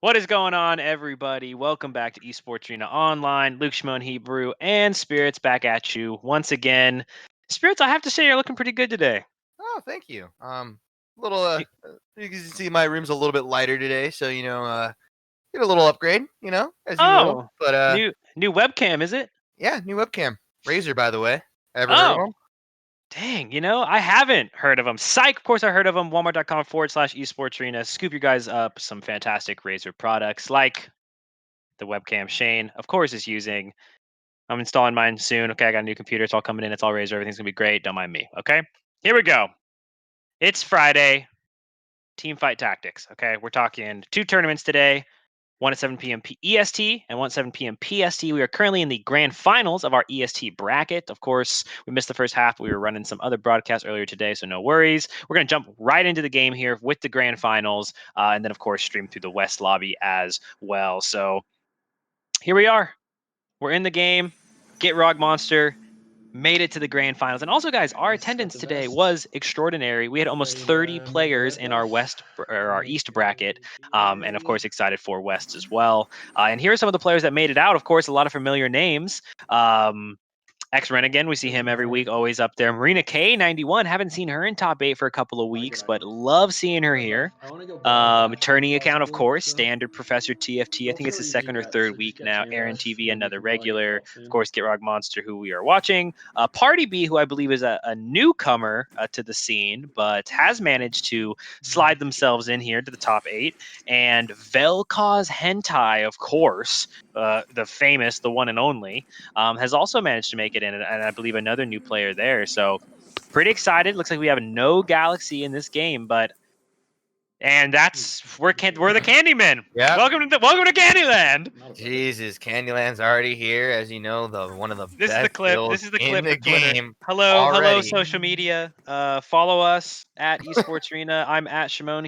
What is going on, everybody? Welcome back to Esports Arena Online. Luke Shimon Hebrew and Spirits back at you once again. Spirits, I have to say, you're looking pretty good today. Oh, thank you. Little you can see my room's a little bit lighter today, so get a little upgrade, as you will. Oh, But new webcam, is it? yeah, new webcam, Razer, by the way. Ever heard of Oh, them? dang. I haven't heard of them. Psych, of course, I heard of them. Walmart.com/esports arena. Scoop you guys up some fantastic Razer products like the webcam Shane, of course, is using. I'm installing mine soon. Okay, I got a new computer. It's all coming in. It's all Razer. Everything's going to be great. Don't mind me. Okay, here we go. It's Friday. Teamfight Tactics. Okay, we're talking 2 tournaments today. One at 7 p.m. EST and one at 7 p.m. PST. We are currently in the grand finals of our EST bracket. Of course, we missed the first half. We were running some other broadcasts earlier today, so no worries. We're going to jump right into the game here with the grand finals, and then, of course, stream through the West lobby as well. So here we are. We're in the game. Get Rog Monster. Made it to the grand finals. And also, guys, our attendance today was extraordinary. We had almost 30 players in our our East bracket, and of course, excited for West as well. And here are some of the players that made it out. Of course, a lot of familiar names. X Renegade, we see him every week, always up there. Marina K91, haven't seen her in top 8 for a couple of weeks, but love seeing her here. Attorney account, of course, standard Professor TFT. I think it's his second or third week now. Aaron TV, another regular. Of course, Get Rog Monster, who we are watching. Party B, who I believe is a newcomer to the scene, but has managed to slide themselves in here to the top 8. And Vel'Koz Hentai, of course, the famous, the one and only, has also managed to make it in, and I believe another new player there. So pretty excited. Looks like we have no Galaxy in this game, but we're the Candymen. Yep. Welcome to Candyland. Jesus, Candyland's already here, as you know, one of the This is the best clip. This builds is the in clip for the Twitter. game Hello, already. social media. Follow us at Esports Arena. I'm at Shimon.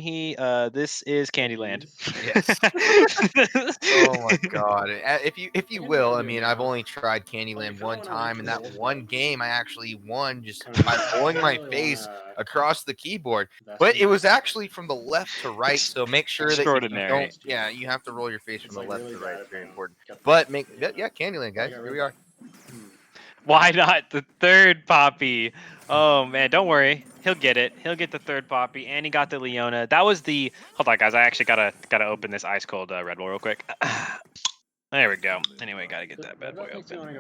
This is Candyland. Yes. Oh my God! If you will, I mean, I've only tried Candyland one time, and that one game I actually won just by rolling my face across the keyboard. But it was actually from the left to right, so make sure that you Extraordinary. don't. Yeah, you have to roll your face from the left to right. It's very important. But Candyland, guys. Here we are. Why not the third Poppy? Oh man, don't worry. He'll get it. He'll get the third Poppy, and he got the Leona. That was the. Hold on, guys. I actually gotta open this ice cold Red Bull real quick. There we go. Anyway, gotta get that bad boy open.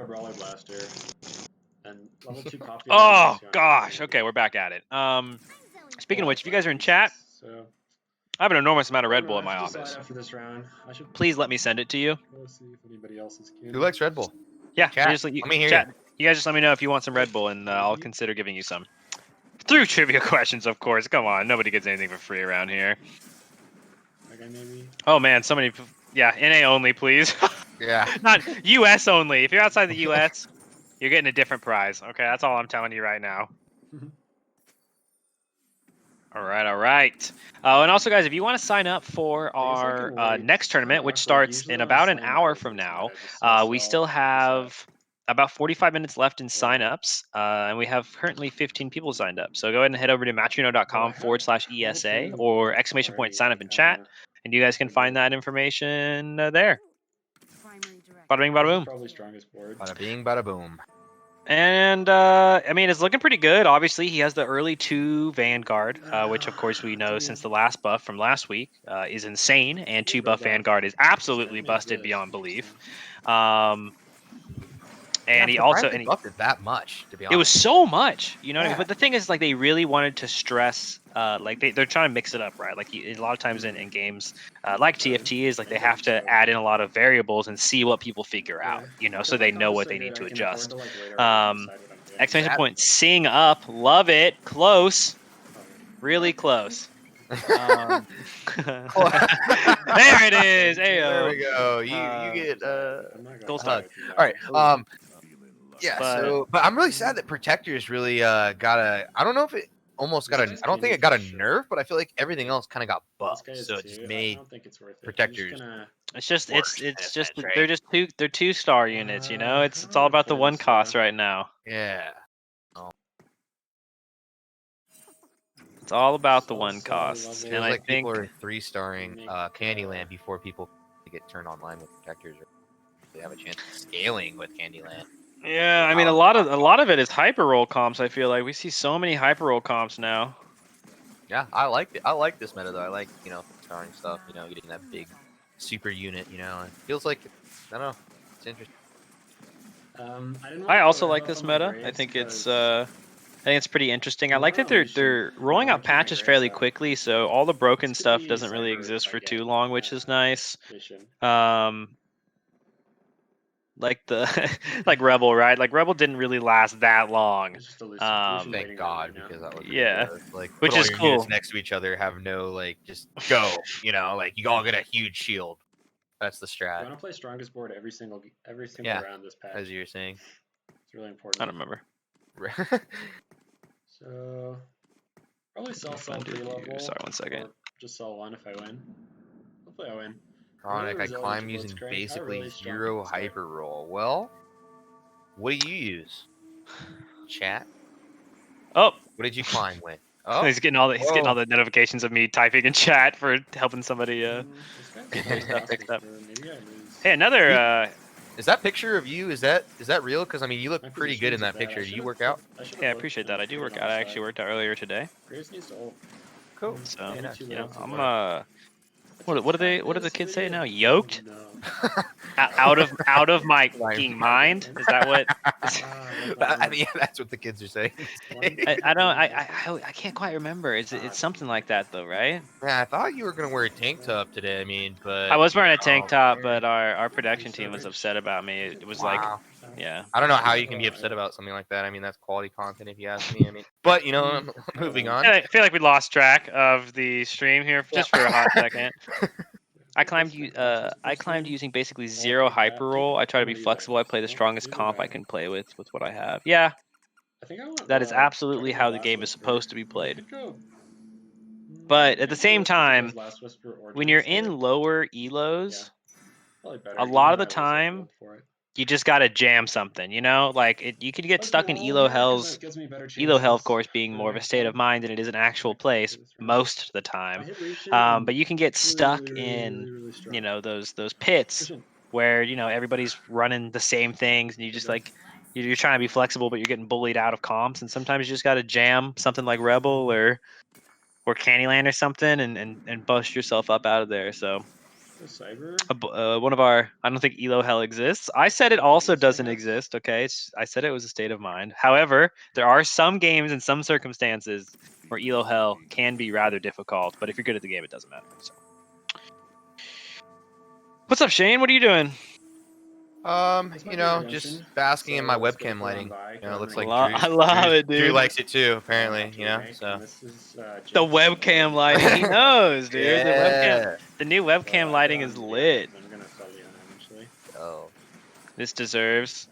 Oh gosh. Okay, we're back at it. Speaking of which, if you guys are in chat, I have an enormous amount of Red Bull in my office. Please let me send it to you. Who likes Red Bull? Yeah, Chat. Let me hear chat. You guys just let me know if you want some Red Bull, and I'll consider giving you some. Through trivia questions, of course. Come on, nobody gets anything for free around here. Oh man, so many. Yeah, NA only, please. Yeah. Not US only. If you're outside the US, you're getting a different prize. Okay, that's all I'm telling you right now. All right. And also, guys, if you want to sign up for our next tournament, which starts in about an hour from now, we still have about 45 minutes left in signups, and we have currently 15 people signed up. So go ahead and head over to matchuno.com/ESA or ! Sign up in chat, and you guys can find that information there. Bada bing, bada boom. Bada bing, bada boom. And I mean, it's looking pretty good. Obviously, he has the early 2 Vanguard, which of course we know since the last buff from last week is insane, and 2 buff Vanguard is absolutely busted beyond belief. And he also buffed it that much, to be honest. It was so much, you know what I mean? But the thing is, like, they really wanted to stress, like, they're trying to mix it up, right? Like, a lot of times in games, like TFT is, like, they have to add in a lot of variables and see what people figure out, so they know what they need to adjust. Exclamation point, sing up, love it, close, really close. There it is. Ayo. There we go. You get gold star. All right. Yeah. But I'm really sad that Protectors really got a. I don't know if it almost got a. I don't think it got a nerf, but I feel like everything else kind of got buffed. So it just made Protectors. It's just they're just they're 2-star units. It's all about the one cost right now. Yeah. It's all about the So one costs, lovely. and Feels I like think people are 3-starring make, Candyland before people get turned online with protectors or they have a chance of scaling with Candyland. yeah, I mean a lot of it is hyper roll comps. I feel like we see so many hyper roll comps now. Yeah, I like it. I like this meta though. I like starring stuff. Getting that big super unit. It feels like I don't know. It's interesting. I didn't want I to also put red like buff this on my meta. I Graves think it's because pretty interesting. I I'm like that on Lucian. they're rolling I out wanna keep my patches Graves fairly up. quickly, so all the broken This could stuff be doesn't really Cyber exist if I for too get, long, which is nice. Lucian. Like the like Rebel, right? Like Rebel didn't really last that long. It's just a Lucian waiting Thank room God, right now. because that was Yeah, ridiculous. Like, which put all is your cool. units next to each other, have no just go. Like you all get a huge shield. That's the You strat. want to play strongest board every single Yeah, round this patch. as you were saying. It's really important. I don't remember. So probably sell Fun to 3 do. level. Sorry, 1 second. Or just sell 1 if I win. Hopefully I win. Chronic, I climb to using Blitzcrank. I basically really strong 0 this guy. hyper roll. Well, what do you use? Chat. Oh, What did you climb with? Oh, he's getting all the notifications of me typing in chat for helping somebody This guy's get stuff fixed up. Maybe I lose. Hey, another is that picture of you? Is that real? Because I mean, you My look pretty good in positions that are bad. picture. Do you work out? I appreciate that. I do work out. I actually worked out earlier today. Graves needs to ult. Cool. So Yeah, nice. I'm what do the kids say now? Yoked? No. Out of my fucking mind? Is that what? I mean, that's what the kids are saying. I can't quite remember. It's something like that though, right? Yeah, I thought you were gonna wear a tank top today. I mean, but I was wearing a tank top, man. but our production team was upset about me. It was like, Wow. yeah. I don't know how you can be upset about something like that. I mean, that's quality content if you ask me. I mean, but moving on. I feel like we lost track of the stream here just for a hot second. I climbed using basically 0 hyper roll. I try to be flexible. I play the strongest comp I can play with what I have. Yeah, I think I want, that is absolutely how the game is supposed to be played. But at the same time, when you're in lower elos, a lot of the time you just gotta jam something. Like you could get stuck in elo hells. Elo hell, of course, being more of a state of mind than it is an actual place most of the time. But you can get stuck in those pits where everybody's running the same things, and you just like you're trying to be flexible, but you're getting bullied out of comps. And sometimes you just got to jam something like Rebel or Candyland or something, and bust yourself up out of there. So. One of our, I don't think Elo Hell exists. I said it also doesn't exist. Okay, I said it was a state of mind. However, there are some games and some circumstances where Elo Hell can be rather difficult. But if you're good at the game, it doesn't matter. So, what's up, Shane? What are you doing? Just basking in my webcam lighting. It looks like I love it, dude. Drew likes it too, apparently. So the webcam lighting, he knows, dude. Yeah. The new webcam lighting is lit. I'm gonna sell Leon eventually. Oh. This deserves.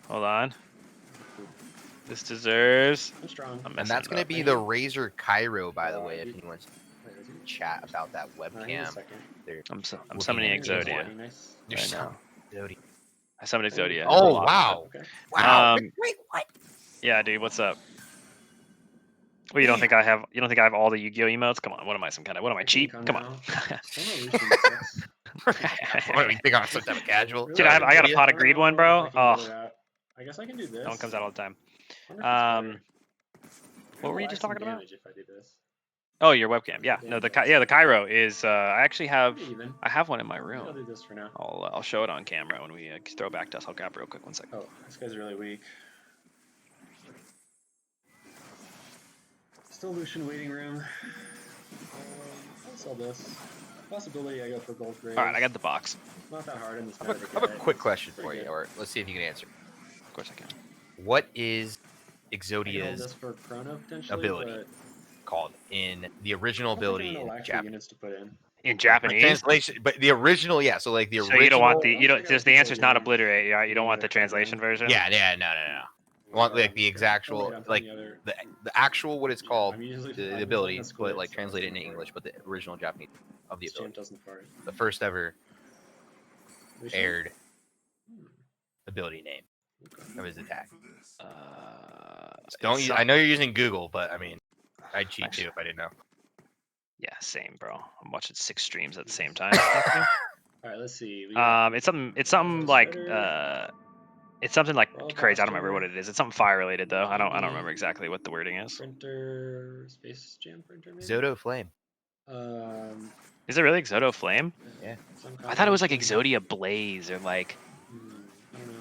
Hold on. This deserves. I'm strong. And that's going to be the Razor Cairo, by the way, if anyone's chat about that webcam. I'm summoning Exodia. You're summoning Exodia. I summoned Exodia. Oh, wow. Okay. Wow. Wait, what? Yeah, dude, what's up? Well, you don't think I have all the Yu-Gi-Oh emotes? Come on, what am I cheap? Come on. What do we think I'm some type of casual? Dude, I got a pot of greed one, bro. Oh. I guess I can do this. That one comes out all the time. What were you just talking about? If I do this. Oh, your webcam. Yeah. No, the Cairo is. I actually have. I have one in my room. I'll do this for now. I'll show it on camera when we throw back to us. I'll grab it real quick. 1 second. Oh, this guy's really weak. Still Lucian waiting room. I'll sell this. Possibility I go for gold grade. All right, I got the box. Not that hard in this. I have a quick question for you, or let's see if you can answer. Of course I can. What is Exodia's ability called in the original ability in Japanese? In Japanese, translation, but the original, yeah. So like the original. So you don't want the answer is not obliterate. Yeah, you don't want the translation version. Yeah, no. You want like the exactual, like the actual what it's called, the ability, but like translate it into English, but the original Japanese of the ability. The first ever aired ability name. of his attack? It's I know you're using Google, but I mean, I'd cheat too if I didn't know. Yeah, same, bro. I'm watching 6 streams at the same time. All right, let's see. It's something like it's something like Brawl crazy. I don't remember what Blaster. it is. It's something fire related though. I don't remember exactly what the wording is. Printer, Space Jam printer, maybe? Zoto Flame. Is it really Exodo Flame? Yeah. I thought it was like Exodia Blaze or like I don't know.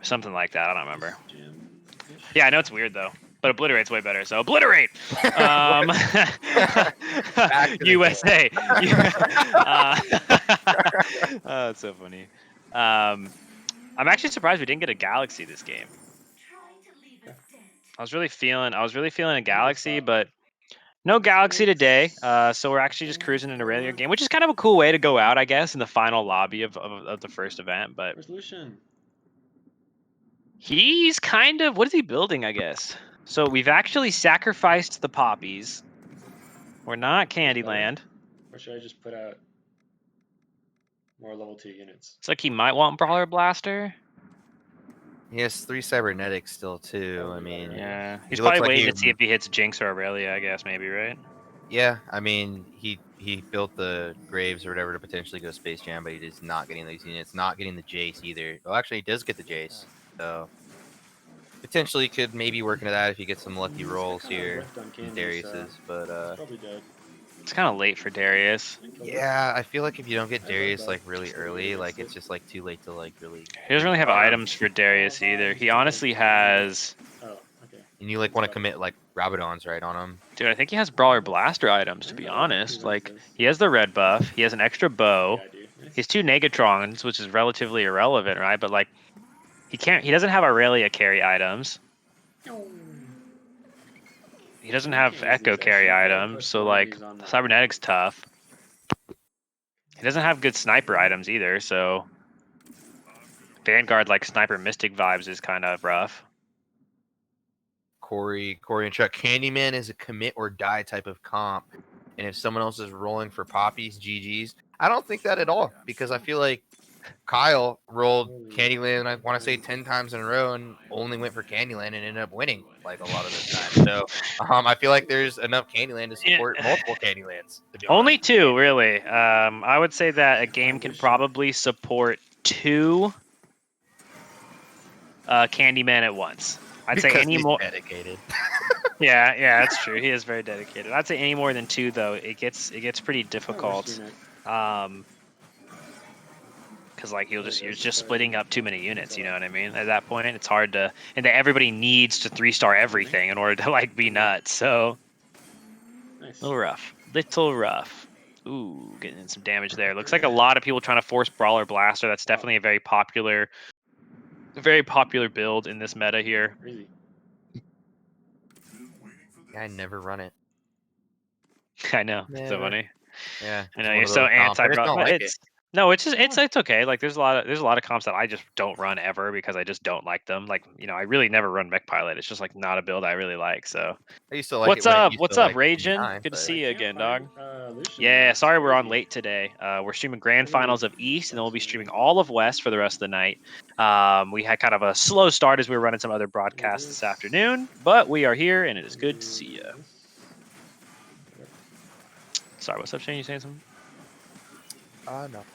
something like that. I don't remember. Jam-ish? Yeah, I know it's weird though, but Obliterate's way better. So Obliterate. USA. Oh, it's so funny. I'm actually surprised we didn't get a Galaxy this game. I was really feeling a Galaxy, but no Galaxy today. So we're actually just cruising in a regular game, which is kind of a cool way to go out, I guess, in the final lobby of the first event. But Where's Lucian? he's kind of, what is he building, I guess? So we've actually sacrificed the poppies. We're not Candyland. Or should I just put out more level 2 units? It's like he might want Brawler Blaster. He has 3 cybernetics still too. I Probably mean, better. Yeah, he's he looks probably like waiting to see if he hits Jinx or Aurelia, I guess, maybe, right? Yeah, I mean, he built the Graves or whatever to potentially go Space Jam, but he is not getting these units, not getting the Jace either. Well, actually, he does get the Jace, so potentially could maybe work into that if he gets some lucky rolls here in Darius's. But Probably dead. It's kind of late for Darius. yeah, I feel like if you don't get Darius like really early, like it's just like too late to like really. He doesn't really have items for Darius either. He honestly has. Oh, okay. And you like want to commit like Rabadons right on him. Dude, I think he has Brawler Blaster items, to be honest. Like, he has the red buff, he has an extra bow, Yeah, I do. he has 2 Negatrons, which is relatively irrelevant, right? But, like, he doesn't have Aurelia carry items. He doesn't have Echo carry items, so, like, Cybernetic's tough. He doesn't have good sniper items either, so Vanguard, like, Sniper Mystic vibes is kind of rough. Corey and Chuck. Candyman is a commit or die type of comp. And if someone else is rolling for poppies, GG's. I don't think that at all, because I feel like Kyle rolled Candyland, I want to say 10 times in a row, and only went for Candyland and ended up winning like a lot of the time. So I feel like there's enough Candyland to support multiple Candylands. Only 2, really. I would say that a game can probably support 2 Candyman at once. I'd say any more. Dedicated. Yeah, that's true. He is very dedicated. I'd say any more than 2, though, it gets pretty difficult. Because like you're just splitting up too many units. You know what I mean? At that point, it's hard to, and that everybody needs to 3-star everything in order to like be nuts. So little rough. Ooh, getting in some damage there. Looks like a lot of people trying to force Brawler Blaster. That's definitely a very popular build in this meta here. Really? I never run it. I know. It's so funny. Yeah. I know you're so anti-Brawler. Like no, it's just it's okay. Like there's a lot of comps that I just don't run ever because I just don't like them. Like, you know, I really never run Mech Pilot. It's just like not a build I really like. So I used to like what's up? What's up, Ragin? Good to see you again, dog. Yeah, sorry we're on late today. We're streaming grand finals of East, and then we'll be streaming all of West for the rest of the night. We had kind of a slow start as we were running some other broadcasts this afternoon, but we are here, and it is good to see you. Sorry, what's up, Shane? You saying something? No.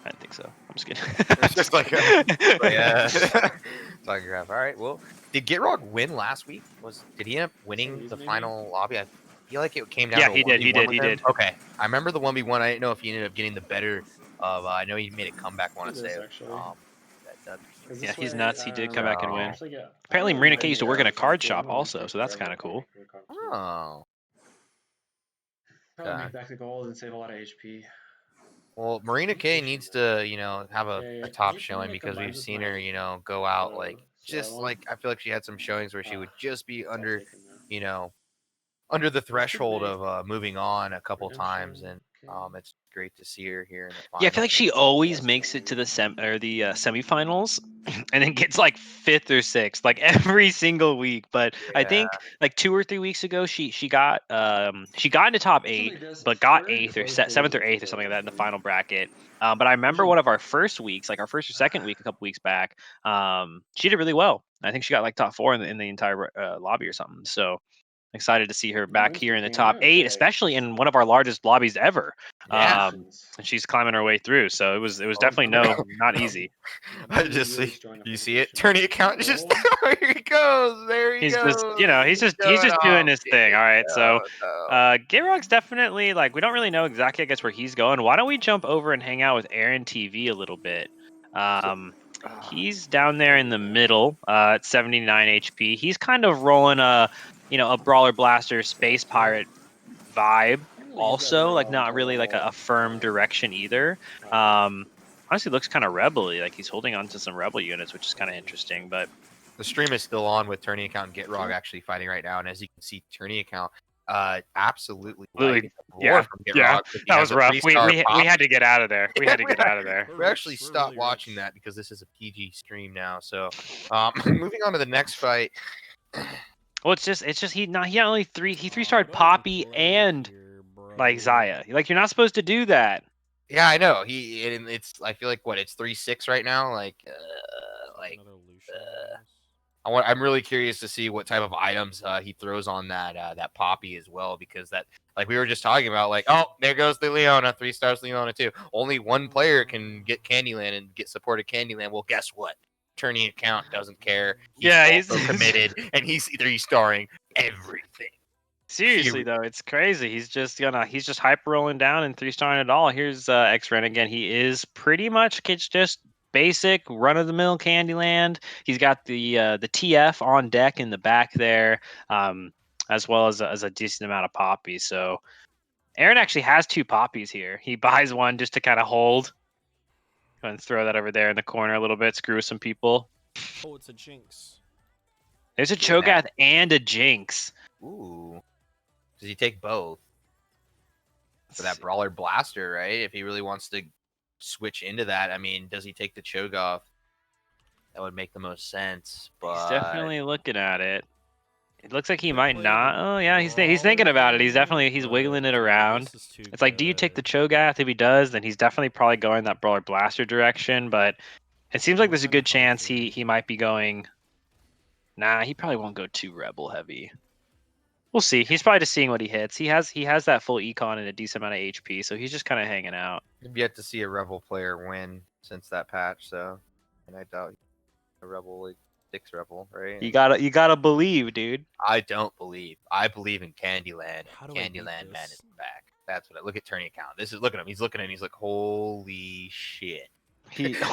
I didn't think so. I'm just kidding. It's just like, talking crap. All right. Well, did Gitrog win last week? Did he end up winning the final lobby? I feel like it came down. Yeah, to he did. He did. Okay, I remember the 1v1. I didn't know if he ended up getting the better of. I know he made a comeback. I want to say. Yeah, he's nuts. He did come back and win. Apparently, Marina K used to work in a card shop also, so that's kind of cool. Oh. Probably make back the gold and save a lot of HP. Well, Marina K needs to, you know, have a top showing because we've seen her, you know, go out like just like I feel like she had some showings where she would just be under, you know, under the threshold of moving on a couple times, and It's great to see her here in the Yeah, I feel final. like she always makes it to the semifinals, and then gets like fifth or sixth, like every single week. But I Yeah, think like 2 or 3 weeks ago, she got into top eight, but got eighth or seventh or eighth or something like that in the final bracket. But I remember one of our first weeks, like our first or second week, a couple weeks back, she did really well. I think she got like top four in the entire lobby or something. So excited to see her back here in the top eight, especially in one of our largest lobbies ever. yeah. And she's climbing her way through. So it was Oh, definitely not easy. I just see. You see it? Tourney account just there he goes. There he He's goes. just, you know, he's going just doing off. his thing. All right. So No. Gayrog's definitely like, we don't really know exactly, I guess, where he's going. Why don't we jump over and hang out with Aaron TV a little bit? He's down there in the middle at 79 HP. He's kind of rolling a Brawler Blaster Space Pirate vibe. Also, like not really like a firm direction either. Um, Honestly, looks kind of rebel-y. Like he's holding on to some rebel units, which is kind of interesting. But The stream is still on with Tourney account and Gitrog actually fighting right now, and as you can see, Tourney account absolutely lighting up yeah, from yeah, Gitrog. that was rough. We had to get out of there. We had to get out of there. We actually stopped watching that because this is a PG stream now. So, moving on to the next fight. Well, it's just he not only he 3-starred Poppy and like Zaya. Like you're not supposed to do that. Yeah, I know. It's I feel like it's 3-6 right now. I'm really curious to see what type of items he throws on that Poppy as well, because that, like we were just talking about, like, oh, there goes the Leona, 3 stars Leona too. Only one player can get Candyland and get supported Candyland. Well, guess what? Tourney account doesn't care. He's also committed, and he's 3-starring everything. Seriously though, it's crazy. He's just hyper rolling down and 3-starring it all. Here's X-Ren again. He is pretty much, it's just basic run of the mill Candyland. He's got the TF on deck in the back there, as well as a decent amount of poppies. So Aaron actually has 2 poppies here. He buys one just to kind of hold. Go and throw that over there in the corner a little bit. Screw some people. Oh, it's a Jinx. There's a Cho'Gath and a Jinx. Ooh. Does he take both? For that Brawler Blaster, right? If he really wants to switch into that, I mean, does he take the Cho'Gath? That would make the most sense. But he's definitely looking at it. It looks like he might not. Oh yeah, he's thinking about it. He's wiggling it around. It's like, do you take the Cho'Gath? If he does, then he's definitely probably going that Brawler Blaster direction. But it seems like there's a good chance he might be going. Nah, he probably won't go too rebel heavy. We'll see. He's probably just seeing what he hits. He has that full econ and a decent amount of HP, so he's just kind of hanging out. I've yet to see a Rebel player win since that patch, so, and I doubt a Rebel like 6 Rebel, right? You gotta believe, dude. I don't believe. I believe in Candyland. Candyland man is back. That's what I look at Tourney account. Look at him. He's looking at him. He's like, holy shit. Yeah,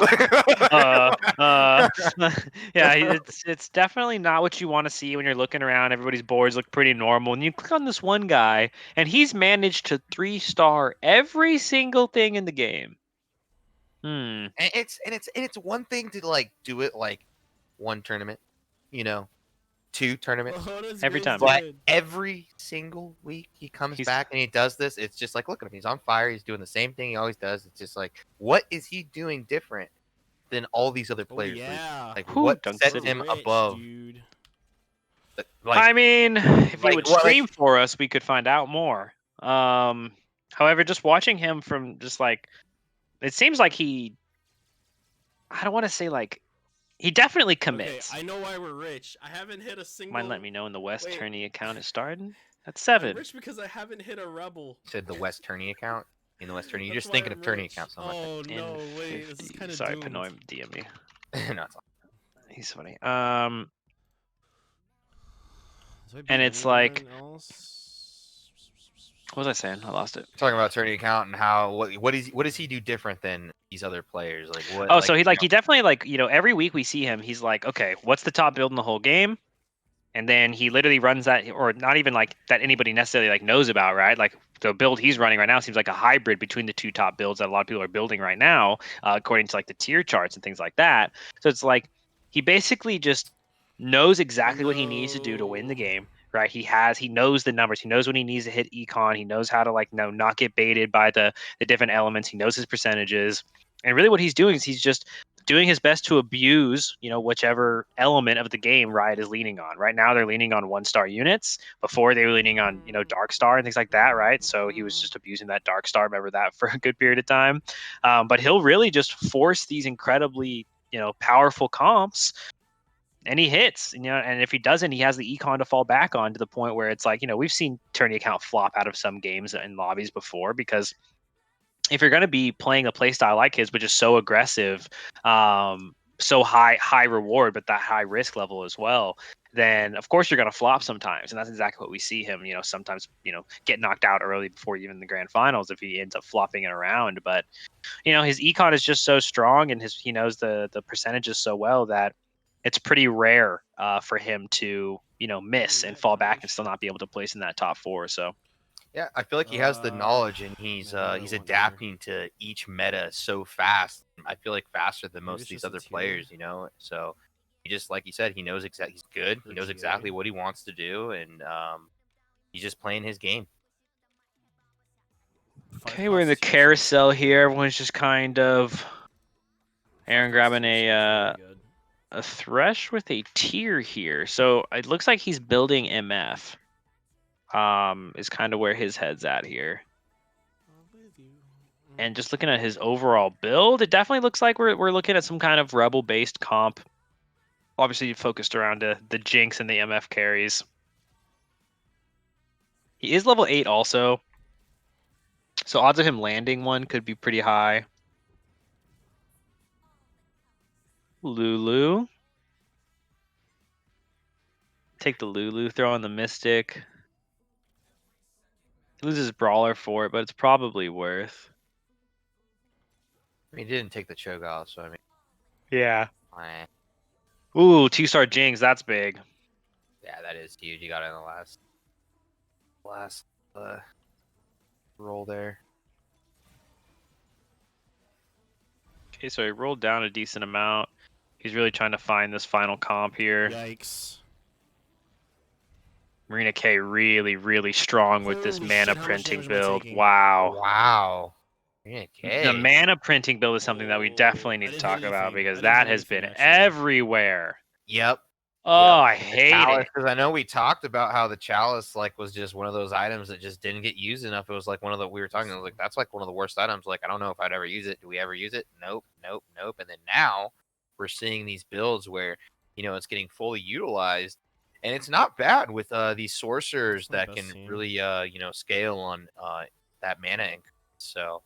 it's definitely not what you want to see when you're looking around. Everybody's boards look pretty normal, and you click on this one guy, and he's managed to 3-star every single thing in the game. And it's one thing to like do it like one tournament, 2 tournaments every time. But every single week he comes back and he does this. It's just like, look at him. He's on fire. He's doing the same thing he always does. It's just like, what is he doing different than all these other players? Like, what sets him above? Dude. Like, I mean, if he would stream for us, we could find out more. However, just watching him from just like, it seems like I don't want to say like, he definitely commits. Okay, I know why we're rich. I haven't hit a single. Mind let me know when the West Tourney account is starting. That's 7. I'm rich because I haven't hit a rebel. You said the West Tourney account? In the West Tourney, you're just thinking of Tourney account so much. Oh no, wait, this is kind of sorry, Pinoy DM me. No, it's he's funny. And it's like, what was I saying? I lost it. Talking about Tourney account and how what does he do different than these other players? Like what? Oh, so he definitely like, every week we see him. He's like, okay, what's the top build in the whole game? And then he literally runs that, or not even like that anybody necessarily like knows about, right? Like the build he's running right now seems like a hybrid between the 2 top builds that a lot of people are building right now, according to like the tier charts and things like that. So it's like he basically just knows exactly what he needs to do to win the game, right? He knows the numbers. He knows when he needs to hit econ. He knows how to like not get baited by the different elements. He knows his percentages. And really what he's doing is he's just doing his best to abuse, whichever element of the game Riot is leaning on. Right now they're leaning on 1-star units. Before they were leaning on, Dark Star and things like that, right? So he was just abusing that Dark Star. Remember that for a good period of time. But he'll really just force these incredibly, powerful comps, and he hits, and if he doesn't, he has the econ to fall back on, to the point where it's like, we've seen tourney account flop out of some games in lobbies before, because if you're going to be playing a playstyle like his, which is so aggressive, so high reward, but that high risk level as well, then of course you're going to flop sometimes. And that's exactly what we see him, sometimes, get knocked out early before even the grand finals if he ends up flopping it around. But, his econ is just so strong, and he knows the percentages so well that it's pretty rare for him to, miss and fall back and still not be able to place in that top 4. So. Yeah, I feel like he has the knowledge, and he's another he's one adapting to each meta so fast. I feel like faster than Maybe most it's of these just a other tier. players, So he just, like you said, he knows exactly. He's good. He For knows GA. exactly what he wants to do, and he's just playing his game. Okay, we're in the carousel here. Everyone's just kind of Aaron grabbing a Thresh with a tier here. So it looks like he's building MF. Is kind of where his head's at here. And just looking at his overall build, it definitely looks like we're looking at some kind of rebel-based comp. Obviously focused around the Jinx and the MF carries. He is level 8 also. So odds of him landing one could be pretty high. Lulu. Take the Lulu, throw on the Mystic. He loses Brawler for it, but it's probably worth. I mean, he didn't take the Cho'Gath, so I mean, Yeah. eh, Ooh, 2-star Jinx, that's big. yeah, that is huge. You got it in the last roll there. Okay, so he rolled down a decent amount. He's really trying to find this final comp here. Yikes. Marina K really, really strong with this Holy mana shit, how much printing damage am I build. taking? Wow. Wow. The Okay. mana printing build is something that we definitely Oh, need I to didn't talk hit about, anything. because I didn't that hit has been anything, actually. everywhere. Yep. Oh, I And the hate chalice, it. because I know we talked about how the chalice was just one of those items that just didn't get used enough. It was like one of the we were talking. I was like, that's like one of the worst items. Like, I don't know if I'd ever use it. Do we ever use it? Nope, nope, nope. And then now we're seeing these builds where it's getting fully utilized, and it's not bad with these sorcerers That's my that best can team. really scale on that mana increase. So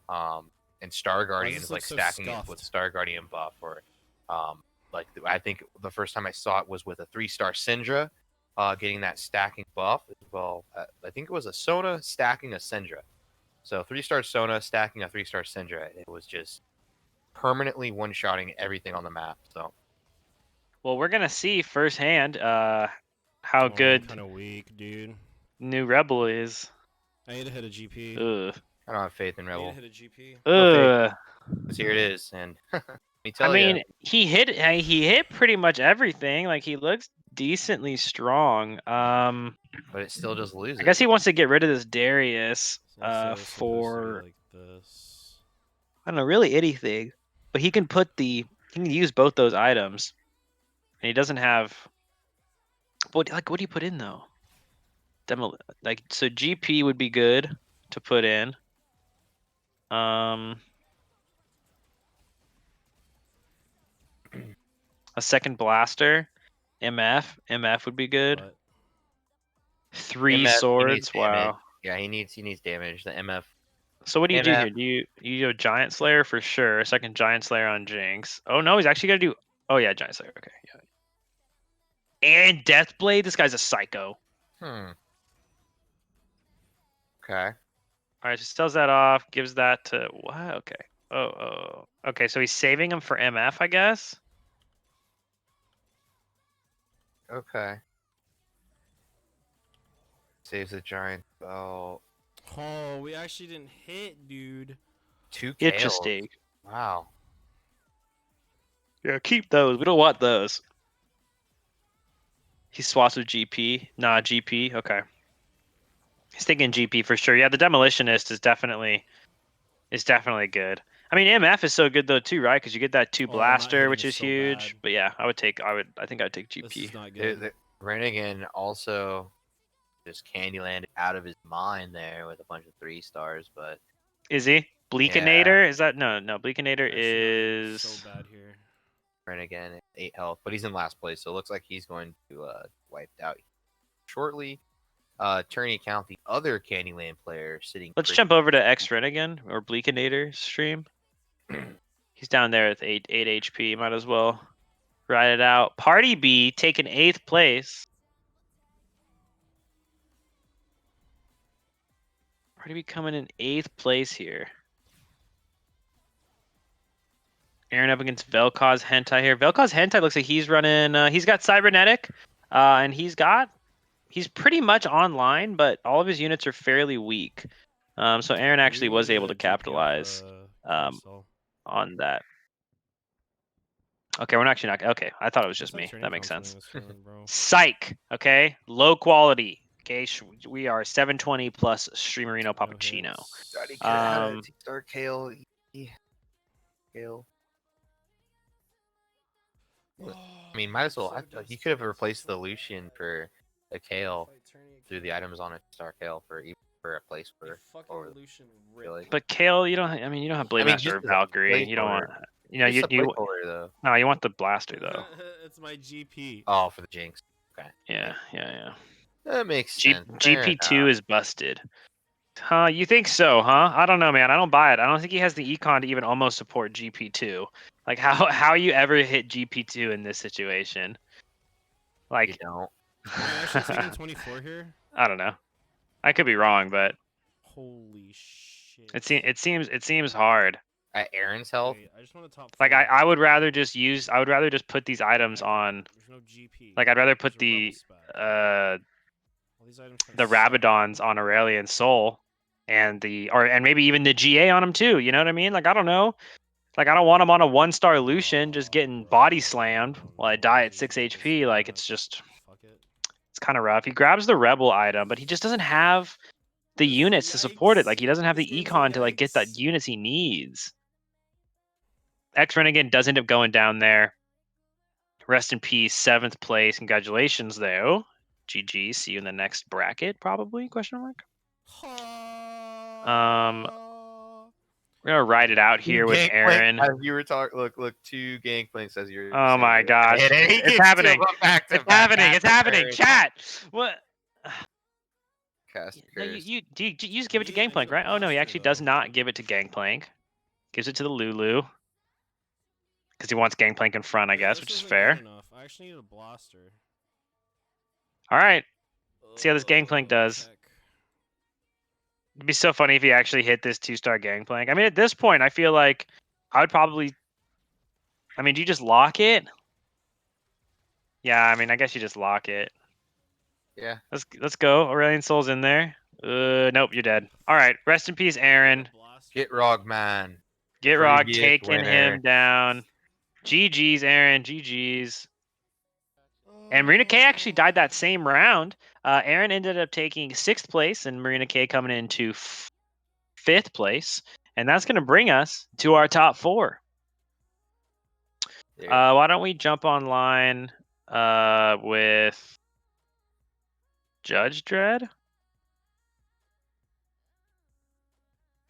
and Star Guardians look like so stacking it scuffed? with Star Guardian buff, or like I think the first time I saw it was with a 3-star Syndra, getting that stacking buff. Well, I think it was a Sona stacking a Syndra. So 3-star Sona stacking a 3-star Syndra. It was just permanently one-shotting everything on the map. So Well, we're gonna see firsthand how good kind of weak, dude. new Rebel is. I need to hit a GP. Ugh. I don't have faith in I need Rebel. to hit a GP. No faith. Ugh. 'Cause here it is, and let me I tell mean, you. he hit pretty much everything. Like, he looks decently strong. But it still just loses. I guess he wants to get rid of this Darius It's also supposed to be for, like this. I don't know, really anything. But he can use both those items. And he doesn't have, what do you put in though? So GP would be good to put in. A second blaster, MF would be good. But 3 MF, he needs swords, damage. wow. Yeah, he needs damage. The MF. So what do you do MF. here? You do a Giant Slayer for sure. A second Giant Slayer on Jinx. Oh no, he's actually gonna do. Oh yeah, Giant Slayer. Okay, yeah. And Deathblade. This guy's a psycho. Okay. All right, just sells that off. Gives that to what? Okay. Oh. Okay, so he's saving him for MF, I guess. Okay. Saves the giant belt. oh, we actually didn't hit, dude. 2 It's a KOs. stake. Wow. Yeah, keep those. We don't want those. He swaps with GP. Nah, GP. Okay. He's thinking GP for sure. Yeah, the Demolitionist is definitely good. I mean, MF is so good though too, right? Because you get that 2 Oh, not blaster, hitting which is is so huge. bad. But yeah, I think I'd take This GP. is not good. Rennigan also just Candyland out of his mind there with a bunch of 3 stars, but Is he? Bleakinator? Is that no? Bleakinator Actually, not hitting is so bad here. Rennigan 8 health, but he's in last place, so it looks like he's going to wiped out shortly. Turney Count, the other Candyland player, sitting. Let's jump over to X Rennigan or Bleakinator stream. He's down there with 8 HP. Might as well ride it out. Party B taking 8th place. Party B coming in 8th place here. Aaron up against Vel'Koz Hentai here. Vel'Koz Hentai looks like he's running. He's got Cybernetic, and he's pretty much online, but all of his units are fairly weak. So Aaron actually Maybe we was get able a to GP capitalize off, Crystal. on that. Okay, we're actually not. Okay, I thought it was just Looks like me. Turney That makes Count's sense. winning this turn, bro. Psych. Okay, low quality. Okay, we are 720 plus Streamerino No Pappuccino. hits. God, he could have had a Um, T-Star Kale. Kale. I mean, might as well. I feel like you could have replaced the Lucian for a Kale through the items on a Star Kale for a place for. Or, Lucian like- but Kale, you don't. I mean, you don't have Blade Master or just as a Valkyrie. You don't want. placeholder. You know, Just a you. placeholder though. No, you want the blaster though. It's my GP. Oh, for the Jinx. Okay. Yeah. That makes sense. Fair GP2 enough. is busted. Huh? You think so, huh? I don't know, man. I don't buy it. I don't think he has the econ to even almost support GP2. Like how you ever hit GP2 in this situation? You Like don't. Are you actually taking 24 here? I don't know. I could be wrong, but Holy shit. it seems hard. At Aaron's health, Wait, I just want to top Like 4. I would rather just put these items on. There's no GP. Like I'd rather put There's a rebel the spec. All these items kinda the suck. Rabadons on Aurelion Soul and maybe even the GA on him too. You know what I mean? Like I don't know. Like I don't want him on a 1-star Lucian just getting body slammed while I die at 6 HP. Like it's just Fuck it. it's kind of rough. He grabs the Rebel item, but he just doesn't have the units to support it. Like he doesn't have the econ to like get the units he needs. X Renegade does end up going down there. Rest in peace, 7th place. Congratulations, though. GG. See you in the next bracket, probably? Question mark. We're gonna ride it out here with Aaron. As you were talking, look, 2 Gangplanks as you were. Oh my gosh, it's happening! It's happening! It's happening! Chat. What? Cast No, curse. you just give it to He ended Gangplank, up right? Oh no, he blaster, actually does though. not give it to Gangplank. Gives it to the Lulu. Because he wants Gangplank in front, I guess, which is fair. I actually need a blaster. All right. See how this Gangplank does. Check. It'd be so funny if he actually hit this 2-star Gangplank. I mean, at this point, I feel like I would probably. I mean, do you just lock it? Yeah, I mean, I guess you just lock it. Yeah. Let's go. Aurelion Soul's in there. Nope, you're dead. All right, rest in peace, Aaron. Get Rog man. Get Rog Previous taking winner. him down. GG's, Aaron. GG's. And Marina K actually died that same round. Aaron ended up taking 6th place, and Marina K coming into 5th place. And that's going to bring us to our top 4. Why don't we jump online with Judge Dredd?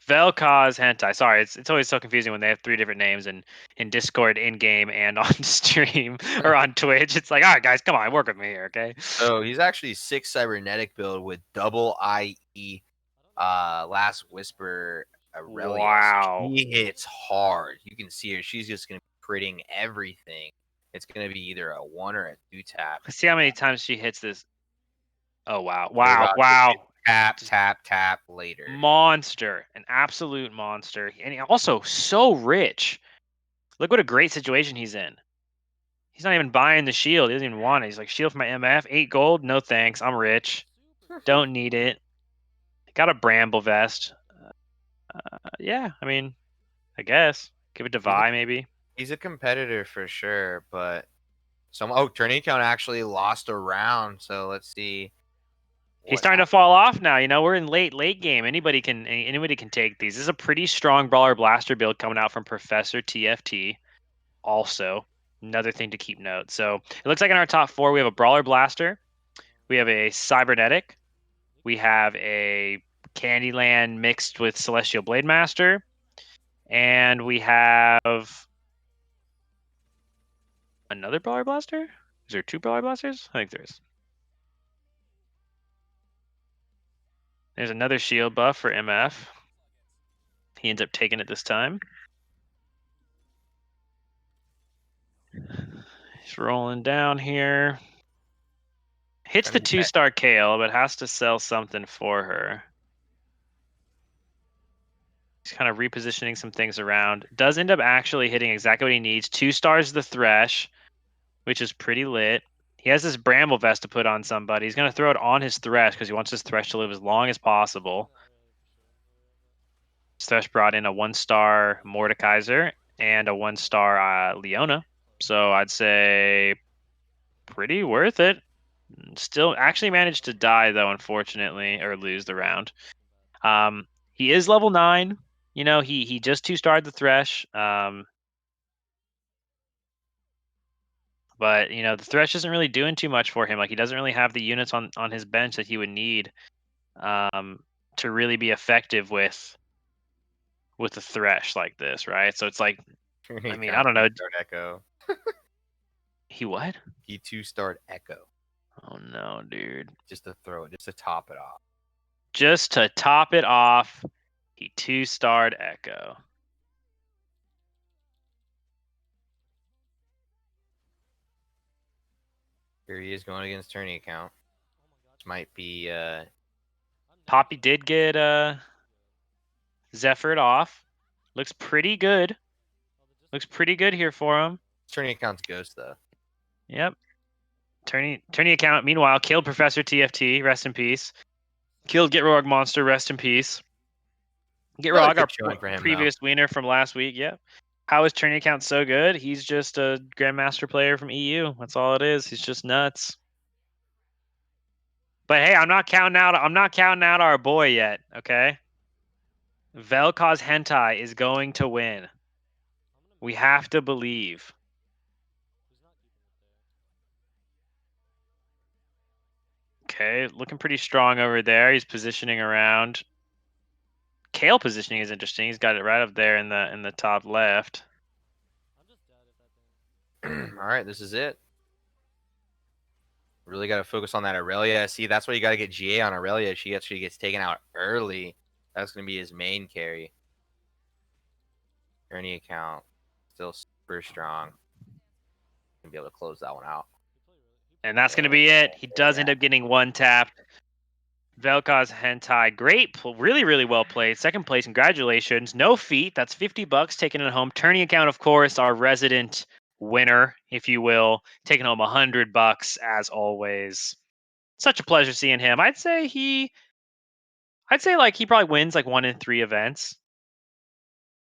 Vel'Koz Hentai. Sorry, it's always so confusing when they have 3 different names in Discord, in game, and on stream or on Twitch. It's like, all right, guys, come on, work with me here, okay? So he's actually 6 cybernetic build with double IE, Last Whisper, Aurelia. Wow. So he hits hard. You can see her. She's just gonna be critting everything. It's gonna be either a 1 or a 2 tap. Let's see how many times she hits this. Oh wow, We're about to wow. hit tap later. Monster, an absolute monster, and he also so rich. Look what a great situation he's in. He's not even buying the shield. He doesn't even want it. He's like, shield for my MF, 8 gold. No thanks. I'm rich. Don't need it. Got a bramble vest. Yeah, I mean, I guess give it to Vi maybe. He's a competitor for sure, but Tourney count actually lost a round, so let's see. He's starting to fall off now. You know, we're in late game. Anybody can take these. This is a pretty strong Brawler Blaster build coming out from Professor TFT. Also, another thing to keep note. So it looks like in our top 4 we have a Brawler Blaster, we have a Cybernetic, we have a Candyland mixed with Celestial Blade Master, and we have another Brawler Blaster. Is there 2 Brawler Blasters? I think there is. There's another shield buff for MF. He ends up taking it this time. He's rolling down here. Hits the 2-star Kale, but has to sell something for her. He's kind of repositioning some things around. Does end up actually hitting exactly what he needs. 2 stars the Thresh, which is pretty lit. He has this Bramble Vest to put on somebody. He's going to throw it on his Thresh because he wants his Thresh to live as long as possible. Thresh brought in a 1-star Mordekaiser and a 1-star Leona. So I'd say pretty worth it. Still actually managed to die though, unfortunately, or lose the round. He is level 9. You know, he just 2-starred the Thresh. But you know, the Thresh isn't really doing too much for him. Like he doesn't really have the units on his bench that he would need to really be effective with the Thresh like this, right? So it's like, I mean, I don't know. Echo. He what? He 2-starred Echo. Oh no, dude. Just to throw it, just to top it off. Just to top it off, he 2-starred Echo. Here he is going against Tourney account. Which might be Poppy did get Zephyred off. Looks pretty good. Looks pretty good here for him. Tourney account's Ghost though. Yep. Tourney account, meanwhile, killed Professor TFT, rest in peace. Killed Get Rogue Monster, rest in peace. Get Rogue, our previous winner from last week, yep. How is Tourney account so good? He's just a Grandmaster player from EU. That's all it is. He's just nuts. But hey, I'm not counting out our boy yet, okay? Vel'Koz Hentai is going to win. We have to believe. Okay, looking pretty strong over there. He's positioning around. Kale positioning is interesting. He's got it right up there in the top left. All right, this is it. Really got to focus on that Aurelia. See, that's why you got to get GA on Aurelia. She actually gets taken out early. That's going to be his main carry. Tourney account still super strong. Gonna be able to close that one out. And that's going to be it. He does end up getting 1-tapped. Vel'Koz Hentai, great, really, really well played. Second place, congratulations. No feat, that's $50 taking it home. Tourney account, of course, our resident winner, if you will, taking home $100 as always. Such a pleasure seeing him. I'd say like he probably wins like 1 in 3 events.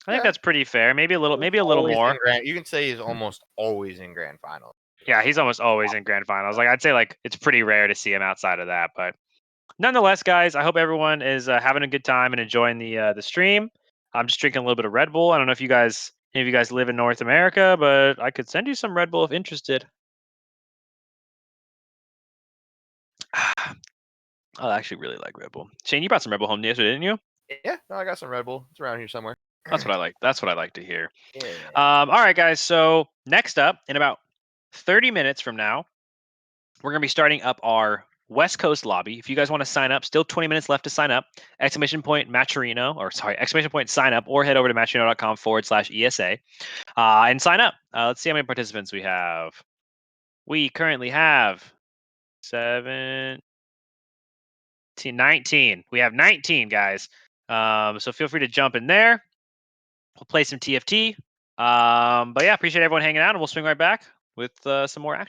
I think that's pretty fair. Maybe a little more. You can say he's almost always in grand finals. Yeah, he's almost always in grand finals. Like I'd say like it's pretty rare to see him outside of that, but nonetheless, guys, I hope everyone is having a good time and enjoying the stream. I'm just drinking a little bit of Red Bull. I don't know if any of you guys live in North America, but I could send you some Red Bull if interested. I actually really like Red Bull. Shane, you brought some Red Bull home yesterday, didn't you? Yeah, no, I got some Red Bull. It's around here somewhere. That's what I like. That's what I like to hear. Yeah. All right, guys. So next up, in about 30 minutes from now, we're gonna be starting up our West Coast lobby. If you guys want to sign up, still 20 minutes left to sign up. Exclamation point sign up, or head over to matcherino.com/ESA and sign up. Let's see how many participants we have. We currently have 19. We have 19 guys. So feel free to jump in there. We'll play some TFT. But yeah, appreciate everyone hanging out, and we'll swing right back with some more action.